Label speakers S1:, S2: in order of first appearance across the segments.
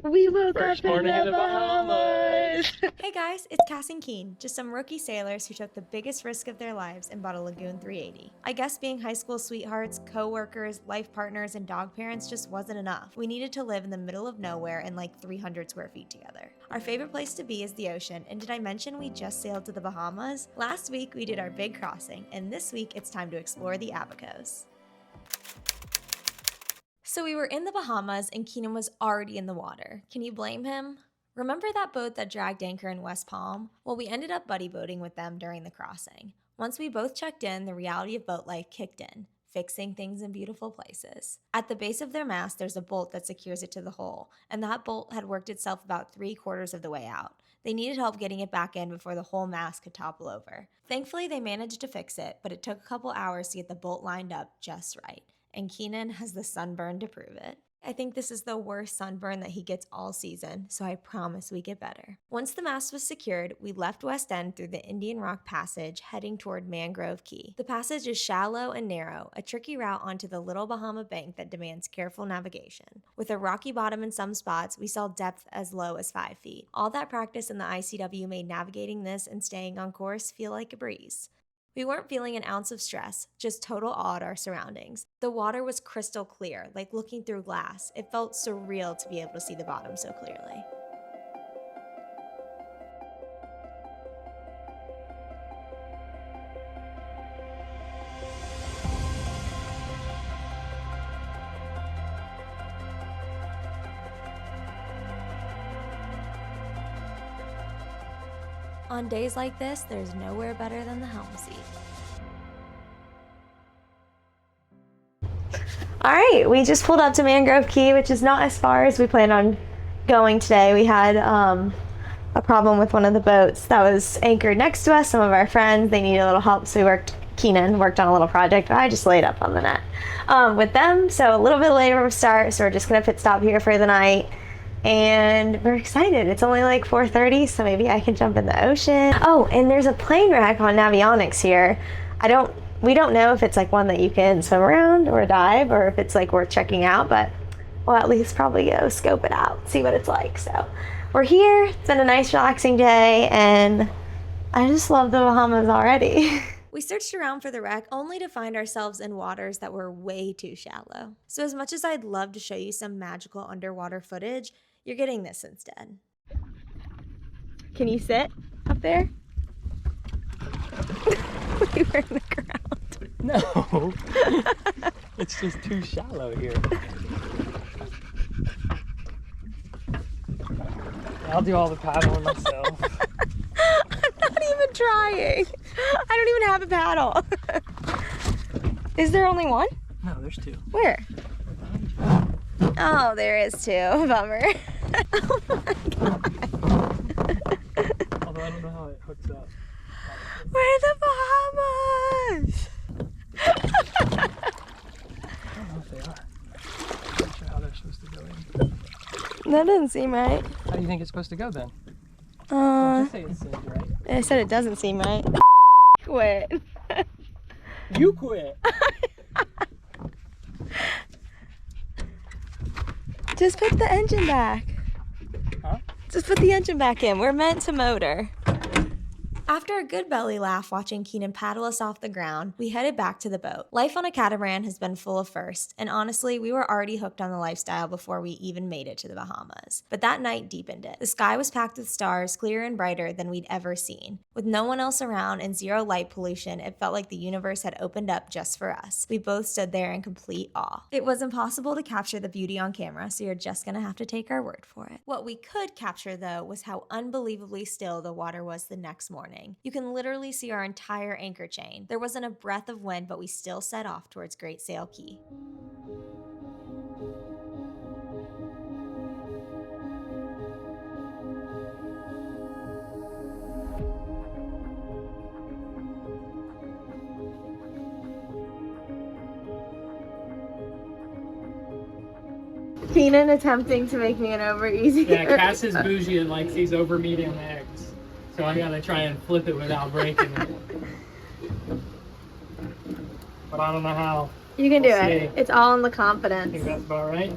S1: We woke
S2: First
S1: up in
S2: morning in
S1: the
S2: the Bahamas.
S3: Hey guys, it's Cass and Keen, just some rookie sailors who took the biggest risk of their lives and bought a Lagoon 380. I guess being high school sweethearts, co-workers, life partners, and dog parents just wasn't enough. We needed to live in the middle of nowhere in like 300 square feet together. Our favorite place to be is the ocean, and did I mention we just sailed to the Bahamas? Last week we did our big crossing, and this week it's time to explore the Abacos. So we were in the Bahamas and Keenan was already in the water. Can you blame him? Remember that boat that dragged anchor in West Palm? Well, we ended up buddy boating with them during the crossing. Once we both checked in, the reality of boat life kicked in, fixing things in beautiful places. At the base of their mast, there's a bolt that secures it to the hull, and that bolt had worked itself about 3/4 of the way out. They needed help getting it back in before the whole mast could topple over. Thankfully, they managed to fix it, but it took a couple hours to get the bolt lined up just right. And Keenan has the sunburn to prove it. I think this is the worst sunburn that he gets all season, so I promise we get better. Once the mast was secured, we left West End through the Indian Rock Passage, heading toward Mangrove Cay. The passage is shallow and narrow, a tricky route onto the Little Bahama bank that demands careful navigation. With a rocky bottom in some spots, we saw depth as low as 5 feet. All that practice in the ICW made navigating this and staying on course feel like a breeze. We weren't feeling an ounce of stress, just total awe at our surroundings. The water was crystal clear, like looking through glass. It felt surreal to be able to see the bottom so clearly. On days like this, there's nowhere better than the helm seat. All right, we just pulled up to Mangrove Cay, which is not as far as we planned on going today. We had a problem with one of the boats that was anchored next to us. Some of our friends, they needed a little help, so Keenan worked on a little project. I just laid up on the net with them, so a little bit later of start, so we're just gonna pit stop here for the night. And we're excited. It's only like 4:30, so maybe I can jump in the ocean. Oh, and there's a plane wreck on Navionics here. We don't know if it's like one that you can swim around or dive, or if it's like worth checking out, but we'll at least probably go scope it out, see what it's like. So we're here. It's been a nice, relaxing day, and I just love the Bahamas already. We searched around for the wreck only to find ourselves in waters that were way too shallow. So as much as I'd love to show you some magical underwater footage, you're getting this instead. Can you sit up there? We were in the ground.
S2: No, it's just too shallow here. I'll do all the paddling myself.
S3: I'm not even trying. I don't even have a paddle. Is there only one?
S2: No, there's two.
S3: Where? Oh, there is two. Bummer. Oh my god.
S2: Although I don't know how it hooks up.
S3: We're in the Bahamas!
S2: I don't know if they are. I'm not sure how they're supposed to go in.
S3: That doesn't seem right.
S2: How do you think it's supposed to go then? Just say it's seemed right.
S3: I said it doesn't seem right. Quit.
S2: You quit!
S3: Just put the engine back.
S2: Huh?
S3: Just put the engine back in. We're meant to motor. After a good belly laugh watching Keenan paddle us off the ground, we headed back to the boat. Life on a catamaran has been full of firsts, and honestly, we were already hooked on the lifestyle before we even made it to the Bahamas. But that night deepened it. The sky was packed with stars, clearer and brighter than we'd ever seen. With no one else around and zero light pollution, it felt like the universe had opened up just for us. We both stood there in complete awe. It was impossible to capture the beauty on camera, so you're just gonna have to take our word for it. What we could capture, though, was how unbelievably still the water was the next morning. You can literally see our entire anchor chain. There wasn't a breath of wind, but we still set off towards Great Sale Cay. Keenan attempting to make me an over easy.
S2: Yeah, Cass is bougie and likes these over medium eggs. So I gotta try and flip it without breaking it. But I don't know how.
S3: You can do
S2: We'll
S3: it.
S2: see.
S3: It's all in the
S2: I
S3: confidence.
S2: think that's about right.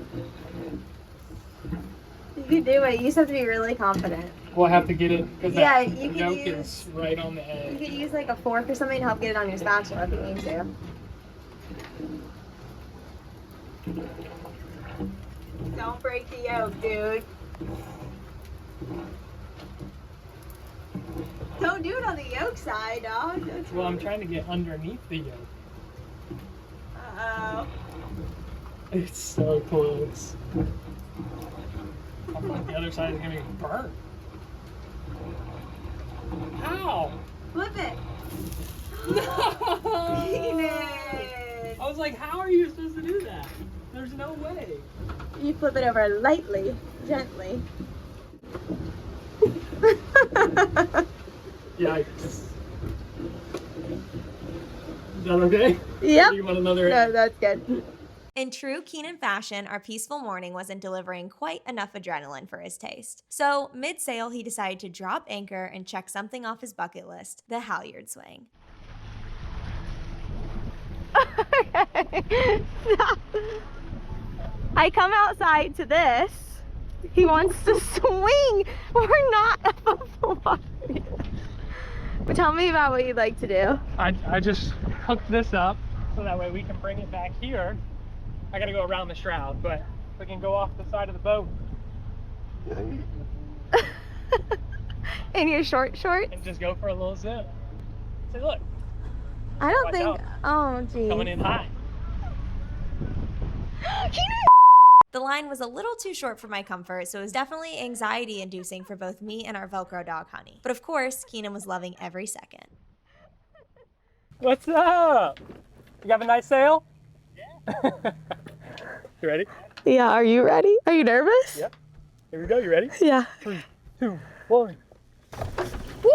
S3: You can do it. You just have to be really confident.
S2: We'll have to get it because
S3: Yeah,
S2: that
S3: you can
S2: yoke
S3: use-
S2: is right on the
S3: You
S2: edge.
S3: could use like a fork or something to help get it on your spatula if you need to. Don't break the yoke, dude. Don't do it on the yoke side, dog.
S2: Well, I'm trying to get underneath the yoke.
S3: Uh-oh.
S2: It's so close. I feel like the other side is gonna be burnt. Ow!
S3: Flip it.
S2: No!
S3: Keenan.
S2: I was like, how are you supposed to do that? There's no way.
S3: You flip it over lightly, gently.
S2: Yikes. Is that okay?
S3: Yep.
S2: You want another?
S3: No, that's good. In true Keenan fashion, our peaceful morning wasn't delivering quite enough adrenaline for his taste. So, mid-sail, he decided to drop anchor and check something off his bucket list, the Halyard Swing. Stop. I come outside to this. He wants to swing. We're not above the water. But tell me about what you'd like to do.
S2: I just hooked this up so that way we can bring it back here. I gotta go around the shroud, but we can go off the side of the boat.
S3: In your shorts?
S2: And just go for a little zip. Say, look.
S3: I don't
S2: Watch
S3: think.
S2: out.
S3: Oh, geez.
S2: Coming in high.
S3: The line was a little too short for my comfort, so it was definitely anxiety-inducing for both me and our Velcro dog, Honey. But of course, Keenan was loving every second.
S2: What's up? You have a nice sail? Yeah. You ready?
S3: Yeah, are you ready? Are you nervous?
S2: Yep. Here we go. You ready?
S3: Yeah.
S2: 3, 2, 1.
S3: Woo!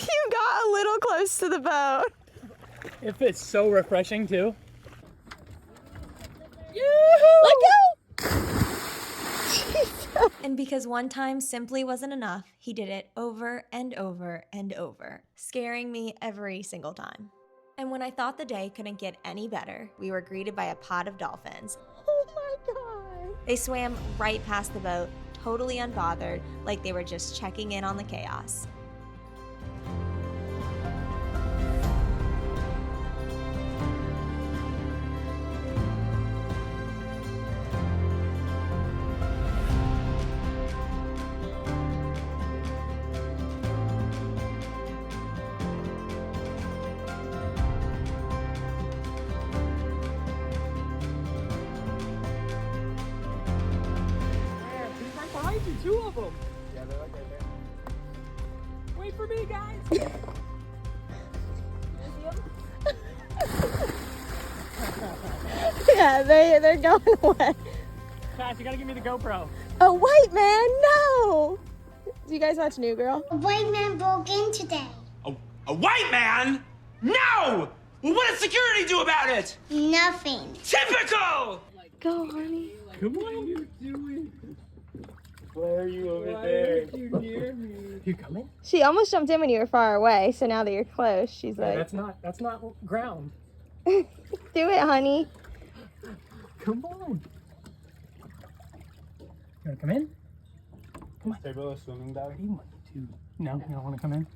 S3: You got a little close to the boat.
S2: It feels so refreshing too.
S3: Let go! And because one time simply wasn't enough, he did it over and over and over, scaring me every single time. And when I thought the day couldn't get any better, we were greeted by a pod of dolphins. Oh my god! They swam right past the boat, totally unbothered, like they were just checking in on the chaos.
S2: Behind you, 2 of them. Yeah, they're like right there. Wait for me, guys.
S3: Yeah, they're going away.
S2: Cash, you gotta give me the GoPro.
S3: A white man? No! Do you guys watch New Girl?
S1: A white man broke in today.
S4: A white man? No! Well, what does security do about it?
S1: Nothing.
S4: Typical!
S3: Go, honey.
S2: Come on. What are you doing? Why are you over there? You near me? You coming?
S3: She almost jumped in when you were far away, so now that you're close, she's
S2: Yeah,
S3: like,
S2: that's not ground.
S3: do it, honey.
S2: Come on. You wanna come in? Come on.
S4: Table a swimming dog.
S2: You want to? No, you don't wanna come in?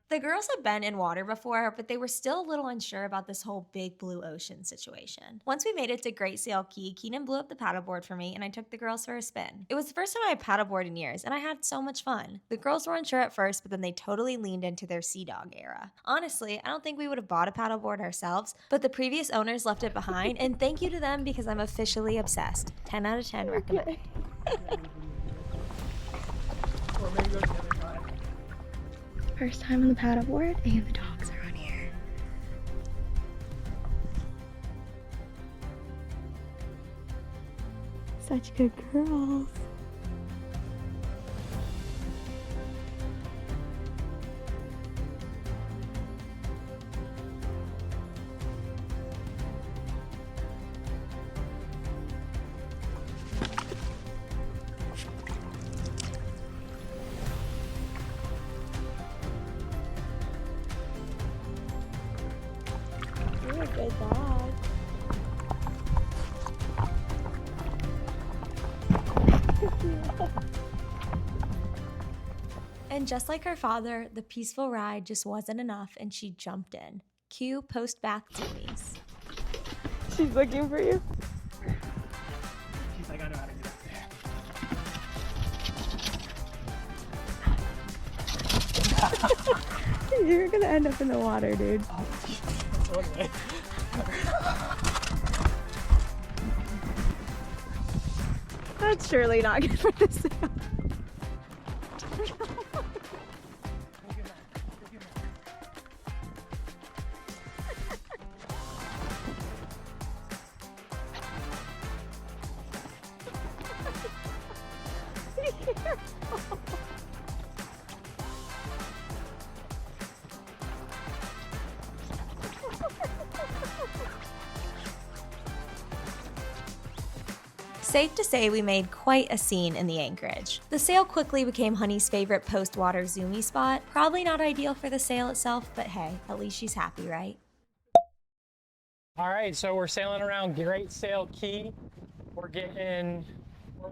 S3: The girls had been in water before, but they were still a little unsure about this whole big blue ocean situation. Once we made it to Great Sale Cay, Keenan blew up the paddleboard for me and I took the girls for a spin. It was the first time I had paddleboarded in years and I had so much fun. The girls were unsure at first, but then they totally leaned into their sea dog era. Honestly, I don't think we would have bought a paddleboard ourselves, but the previous owners left it behind, and thank you to them because I'm officially obsessed. 10 out of 10 recommend.
S2: Or maybe go to the other side.
S3: First time on the paddleboard and the dogs are on here. Such good girls. You're a good dog. And just like her father, the peaceful ride just wasn't enough and she jumped in. Cue post-bath zoomies. She's looking for you.
S2: She's like, I know how to get up there.
S3: You're gonna end up in the water, dude.
S2: Oh, that's one way.
S3: That's surely not good for the sail. Safe to say we made quite a scene in the anchorage. The sail quickly became Honey's favorite post-water zoomy spot. Probably not ideal for the sail itself, but hey, at least she's happy, right?
S2: All right, so we're sailing around Great Sale Cay. We're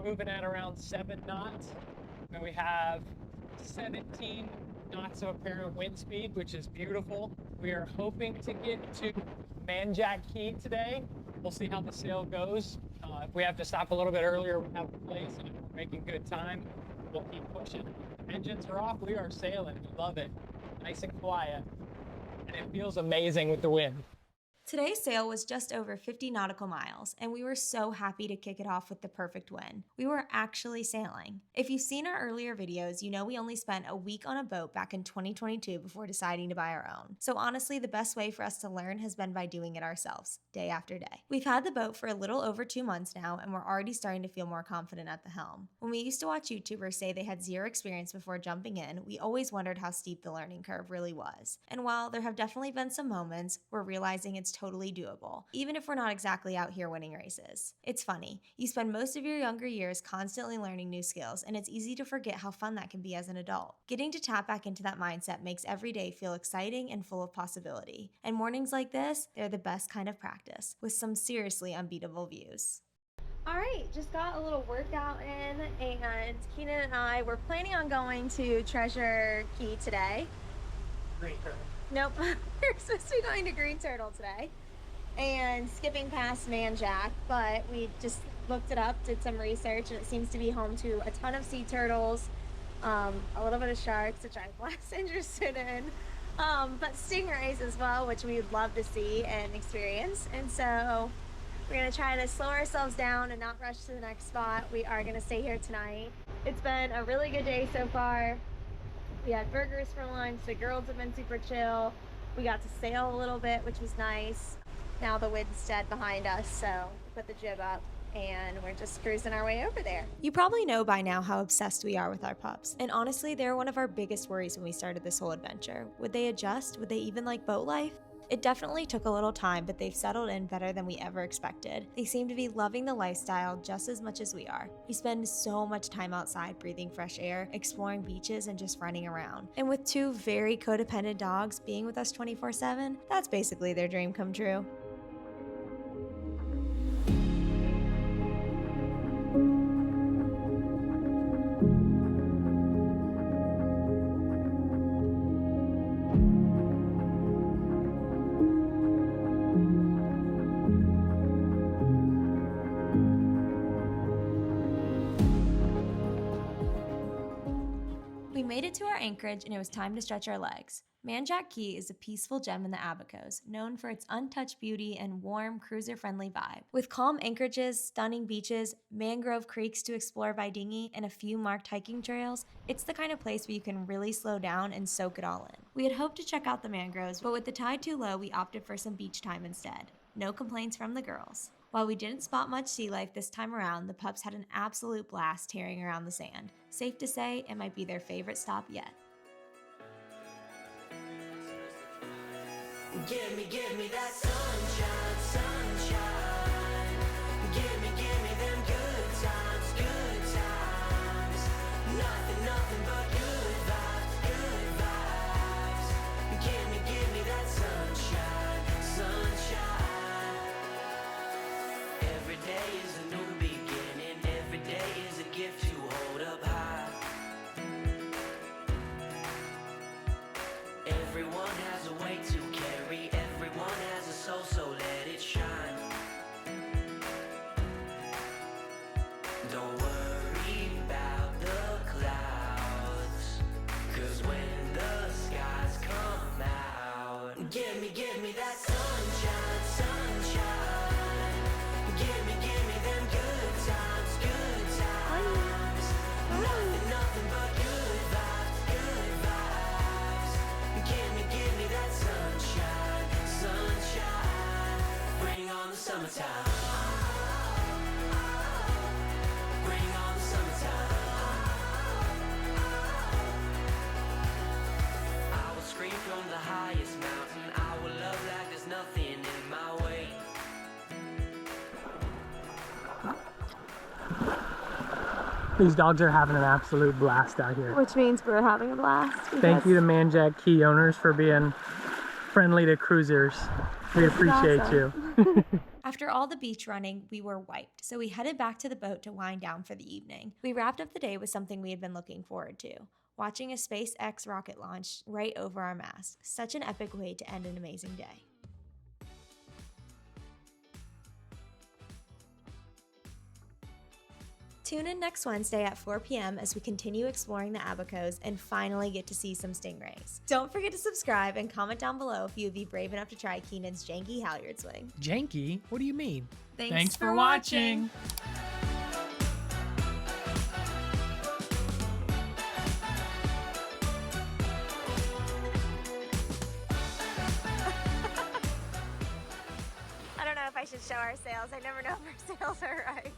S2: moving at around 7 knots. And we have 17 knots of apparent wind speed, which is beautiful. We are hoping to get to Manjack Cay today. We'll see how the sail goes. If we have to stop a little bit earlier, we have a place, and if we're making good time, we'll keep pushing. Engines are off, we are sailing. We love it. Nice and quiet. And it feels amazing with the wind.
S3: Today's sail was just over 50 nautical miles, and we were so happy to kick it off with the perfect wind. We were actually sailing. If you've seen our earlier videos, you know we only spent a week on a boat back in 2022 before deciding to buy our own. So honestly, the best way for us to learn has been by doing it ourselves, day after day. We've had the boat for a little over 2 months now, and we're already starting to feel more confident at the helm. When we used to watch YouTubers say they had zero experience before jumping in, we always wondered how steep the learning curve really was. And while there have definitely been some moments, we're realizing it's totally doable, even if we're not exactly out here winning races. It's funny, you spend most of your younger years constantly learning new skills, and it's easy to forget how fun that can be as an adult. Getting to tap back into that mindset makes every day feel exciting and full of possibility. And mornings like this, they're the best kind of practice, with some seriously unbeatable views. All right, just got a little workout in, and Keenan and I were planning on going to Treasure Cay today.
S2: Green Turtle.
S3: Nope, we're supposed to be going to Green Turtle today and skipping past Manjack, but we just looked it up, did some research, and it seems to be home to a ton of sea turtles, a little bit of sharks, which I'm less interested in, but stingrays as well, which we would love to see and experience. And so we're gonna try to slow ourselves down and not rush to the next spot. We are gonna stay here tonight. It's been a really good day so far. We had burgers for lunch, the girls have been super chill. We got to sail a little bit, which was nice. Now the wind's dead behind us, so we put the jib up and we're just cruising our way over there. You probably know by now how obsessed we are with our pups. And honestly, they're one of our biggest worries when we started this whole adventure. Would they adjust? Would they even like boat life? It definitely took a little time, but they've settled in better than we ever expected. They seem to be loving the lifestyle just as much as we are. We spend so much time outside breathing fresh air, exploring beaches, and just running around. And with 2 very codependent dogs being with us 24/7, that's basically their dream come true. We made it to our anchorage and it was time to stretch our legs. Manjack Cay is a peaceful gem in the Abacos, known for its untouched beauty and warm, cruiser-friendly vibe. With calm anchorages, stunning beaches, mangrove creeks to explore by dinghy, and a few marked hiking trails, it's the kind of place where you can really slow down and soak it all in. We had hoped to check out the mangroves, but with the tide too low, we opted for some beach time instead. No complaints from the girls. While we didn't spot much sea life this time around, the pups had an absolute blast tearing around the sand. Safe to say, it might be their favorite stop yet.
S5: Give me that sunshine, sunshine. Give me them good times, good times. Nothing but good vibes, good vibes. Give me that sunshine, sunshine. me that sunshine, sunshine. Give me them good times, good times. Nothing but good vibes, good vibes. Give me that sunshine, sunshine. Bring on the summertime. Bring on the summertime. I will scream from the highest mountain. I will love like there's nothing in my way.
S2: These dogs are having an absolute blast out here.
S3: Which means we're having a blast.
S2: Thank you to Manjack Cay owners for being friendly to cruisers. We appreciate you.
S3: After all the beach running, we were wiped, so we headed back to the boat to wind down for the evening. We wrapped up the day with something we had been looking forward to, watching a SpaceX rocket launch right over our mast. Such an epic way to end an amazing day. Tune in next Wednesday at 4 p.m. as we continue exploring the Abacos and finally get to see some stingrays. Don't forget to subscribe and comment down below if you would be brave enough to try Keenan's janky Halyard Swing.
S2: Janky? What do you mean?
S3: Thanks for watching. I don't know if I should show our sails. I never know if our sails are right.